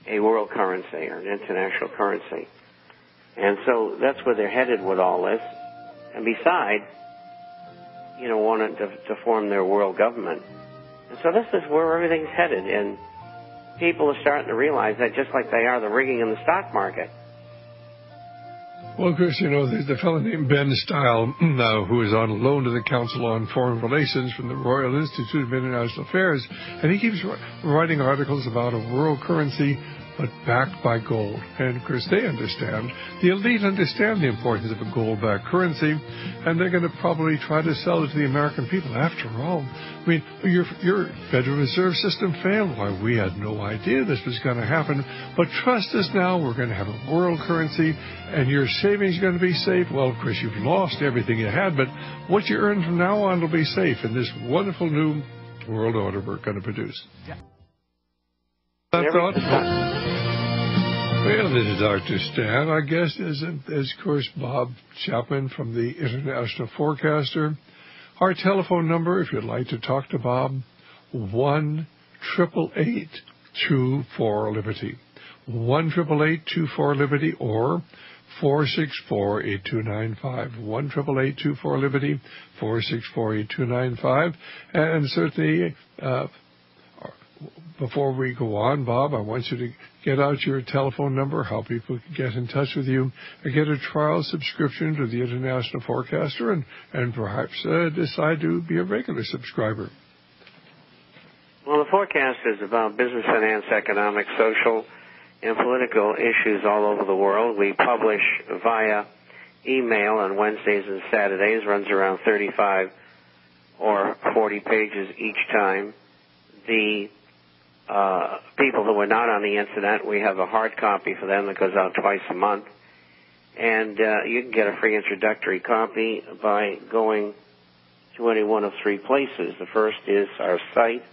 a world currency or an international currency. And so that's where they're headed with all this. And besides, wanted to form their world government. And so this is where everything's headed. And people are starting to realize that, just like they are the rigging in the stock market. Well, Chris, there's a fellow named Ben Stile, who is on loan to the Council on Foreign Relations from the Royal Institute of International Affairs, and he keeps writing articles about a world currency but backed by gold. And, of course, they understand, the elite understand the importance of a gold-backed currency, and they're going to probably try to sell it to the American people. After all, I mean, your Federal Reserve System failed. Why, we had no idea this was going to happen. But trust us now, we're going to have a world currency, and your savings are going to be safe. Well, of course, you've lost everything you had, but what you earn from now on will be safe in this wonderful new world order we're going to produce. Yeah. That thought? Well, this is Dr. Stan. Our guest is, of course, Bob Chapman from the International Forecaster. Our telephone number, if you'd like to talk to Bob, 1-888-24-LIBERTY. 1-888-24-LIBERTY or 464-8295. 1-888-24-LIBERTY, 464-8295. And certainly, before we go on, Bob, I want you to get out your telephone number, how people can get in touch with you, and get a trial subscription to the International Forecaster, and perhaps decide to be a regular subscriber. Well, the forecast is about business, finance, economic, social, and political issues all over the world. We publish via email on Wednesdays and Saturdays, runs around 35 or 40 pages each time. The people who are not on the Internet, we have a hard copy for them that goes out twice a month. And you can get a free introductory copy by going to any one of three places. The first is our site,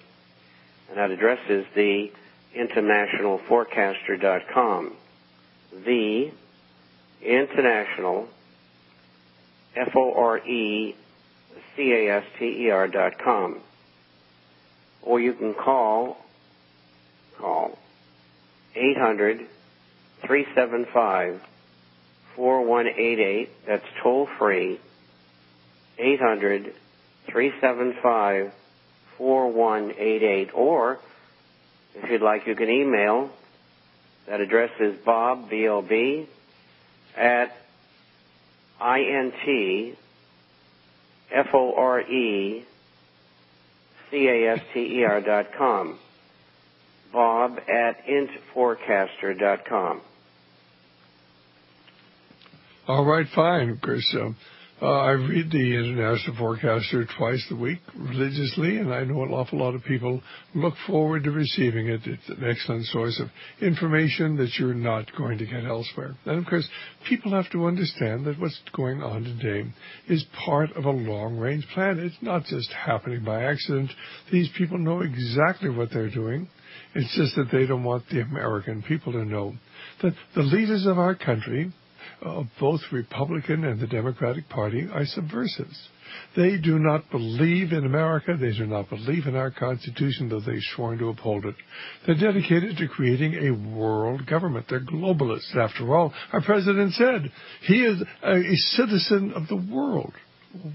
and that address is the internationalforecaster.com. The international, FORECASTER.com. Or you can call 800-375-4188. That's toll free. 800-375-4188. Or, if you'd like, you can email. That address is Bob, B-O-B, at INTFORECASTER.com. Bob at intforecaster.com. All right, fine. Of course, I read the International Forecaster twice a week religiously, and I know an awful lot of people look forward to receiving it. It's an excellent source of information that you're not going to get elsewhere. And, of course, people have to understand that what's going on today is part of a long-range plan. It's not just happening by accident. These people know exactly what they're doing. It's just that they don't want the American people to know that the leaders of our country, both Republican and the Democratic Party, are subversives. They do not believe in America. They do not believe in our Constitution, though they've sworn to uphold it. They're dedicated to creating a world government. They're globalists. After all, our president said he is a citizen of the world.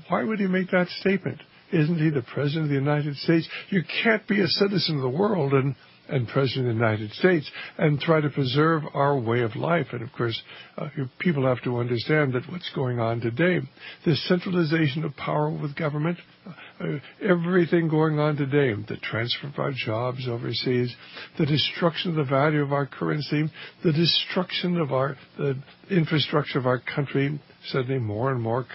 Why would he make that statement? Isn't he the president of the United States? You can't be a citizen of the world and President of the United States and try to preserve our way of life. And, of course, people have to understand that what's going on today, this centralization of power with government, everything going on today, the transfer of our jobs overseas, the destruction of the value of our currency, the destruction of the infrastructure of our country. Suddenly more and more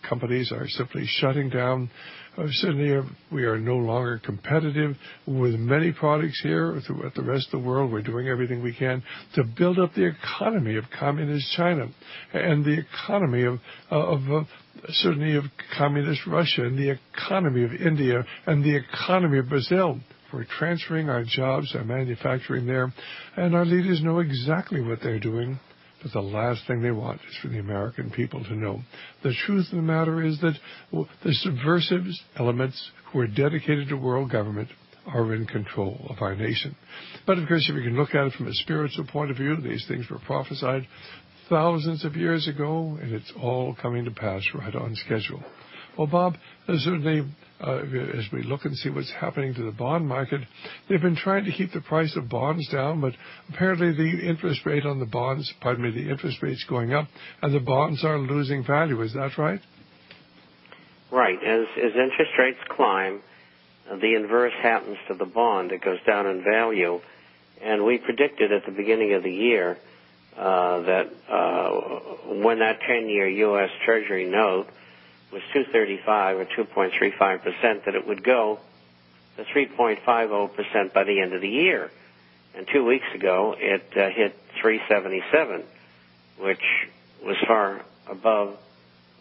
companies are simply shutting down. Certainly, we are no longer competitive with many products here throughout the rest of the world. We're doing everything we can to build up the economy of communist China and the economy of certainly of communist Russia and the economy of India and the economy of Brazil. We're transferring our jobs, our manufacturing there, and our leaders know exactly what they're doing. But the last thing they want is for the American people to know. The truth of the matter is that the subversive elements who are dedicated to world government are in control of our nation. But, of course, if you can look at it from a spiritual point of view, these things were prophesied thousands of years ago, and it's all coming to pass right on schedule. Well, Bob, certainly, as we look and see what's happening to the bond market, they've been trying to keep the price of bonds down, but apparently the interest rate on the bonds, the interest rate's going up, and the bonds are losing value. Is that right? Right. As interest rates climb, the inverse happens to the bond. It goes down in value. And we predicted at the beginning of the year that when that 10-year U.S. Treasury note was 2.35 or 2.35%, that it would go to 3.50% by the end of the year. And 2 weeks ago, it hit 3.77, which was far above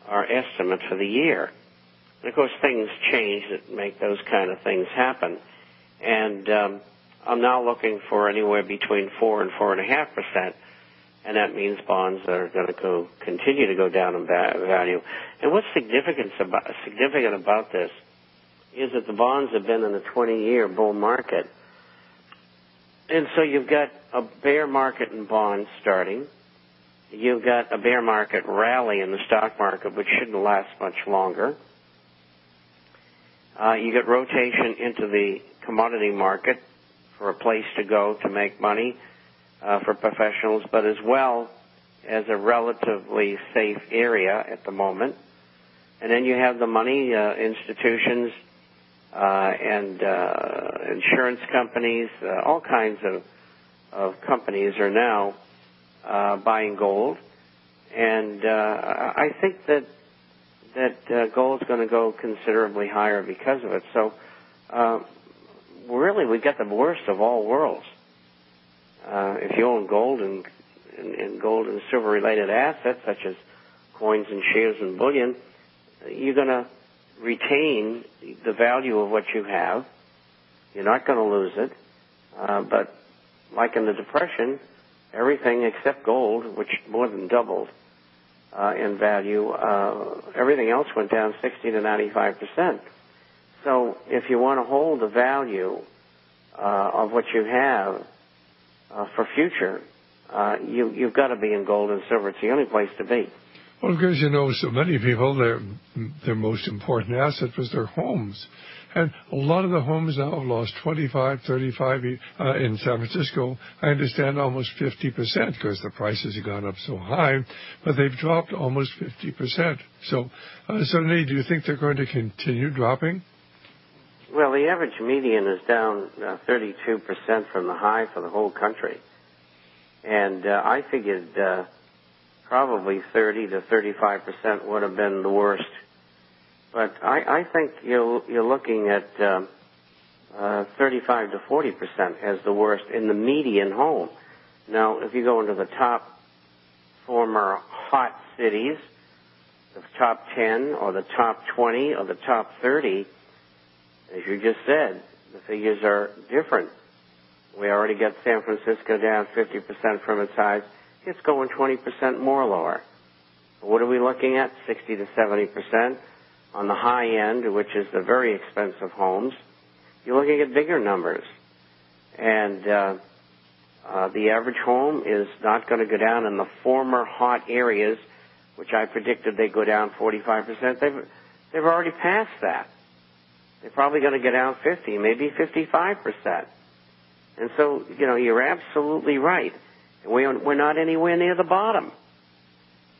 our estimate for the year. And, of course, things change that make those kind of things happen. And I'm now looking for anywhere between 4 and 4.5%. And that means bonds are going to continue to go down in value. And what's significant about this is that the bonds have been in a 20-year bull market. And so you've got a bear market in bonds starting. You've got a bear market rally in the stock market, which shouldn't last much longer. You get rotation into the commodity market for a place to go to make money for professionals, but as well as a relatively safe area at the moment. And then you have the money institutions and insurance companies, all kinds of companies are now buying gold. And I think that gold's going to go considerably higher because of it. So really, we get the worst of all worlds. If you own gold and gold and silver-related assets, such as coins and shares and bullion, you're going to retain the value of what you have. You're not going to lose it. But like in the Depression, everything except gold, which more than doubled in value, everything else went down 60 to 95%. So if you want to hold the value of what you have for future, you've got to be in gold and silver. It's the only place to be. Well, because so many people, their most important asset was their homes. And a lot of the homes now have lost 25, 35, in San Francisco, I understand almost 50% because the prices have gone up so high, but they've dropped almost 50%. So, Nate, do you think they're going to continue dropping? Well, the average median is down 32% from the high for the whole country. And I figured probably 30 to 35% would have been the worst. But I think you're looking at 35 to 40% as the worst in the median home. Now, if you go into the top former hot cities, the top 10 or the top 20 or the top 30, as you just said, the figures are different. We already got San Francisco down 50% from its highs. It's going 20% more lower. What are we looking at? 60 to 70%. On the high end, which is the very expensive homes, you're looking at bigger numbers. And the average home is not going to go down in the former hot areas, which I predicted they go down 45%. They've already passed that. They're probably going to go down 50, maybe 55%. And so, you're absolutely right. We're not anywhere near the bottom.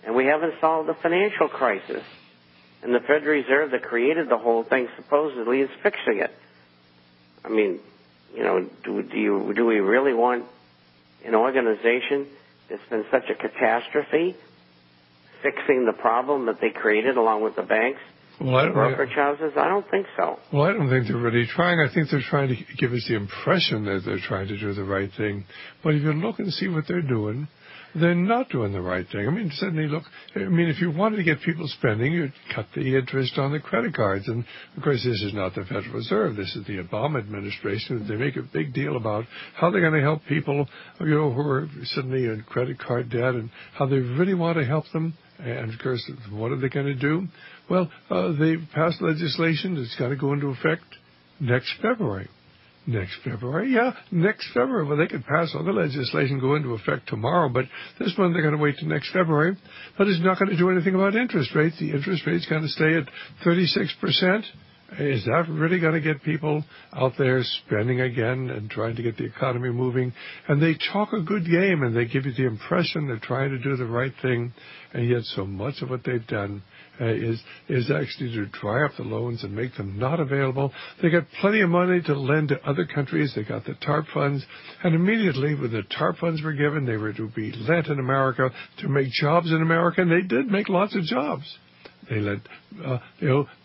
And we haven't solved the financial crisis. And the Federal Reserve that created the whole thing supposedly is fixing it. I mean, do we really want an organization that's been such a catastrophe fixing the problem that they created along with the banks? Brokerage houses? I don't think so. Well, I don't think they're really trying. I think they're trying to give us the impression that they're trying to do the right thing. But if you look and see what they're doing, they're not doing the right thing. I mean, suddenly look, if you wanted to get people spending, you'd cut the interest on the credit cards. And, of course, this is not the Federal Reserve. This is the Obama administration. They make a big deal about how they're going to help people, who are suddenly in credit card debt and how they really want to help them. And, of course, what are they going to do? Well, they passed legislation that's going to go into effect next February. Next February? Yeah, next February. Well, they could pass all the legislation, go into effect tomorrow, but this one they're going to wait till next February. But it's not going to do anything about interest rates. The interest rate's going to stay at 36%. Is that really going to get people out there spending again and trying to get the economy moving? And they talk a good game, and they give you the impression they're trying to do the right thing, and yet so much of what they've done is actually to dry up the loans and make them not available. They got plenty of money to lend to other countries. They got the TARP funds, and immediately when the TARP funds were given, they were to be lent in America to make jobs in America, and they did make lots of jobs. They lent,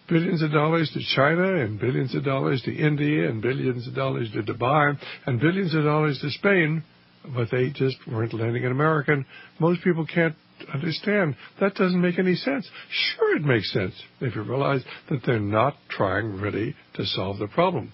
billions of dollars to China and billions of dollars to India and billions of dollars to Dubai and billions of dollars to Spain, but they just weren't lending in America. And most people can't understand. That doesn't make any sense. Sure, it makes sense if you realize that they're not trying really to solve the problem.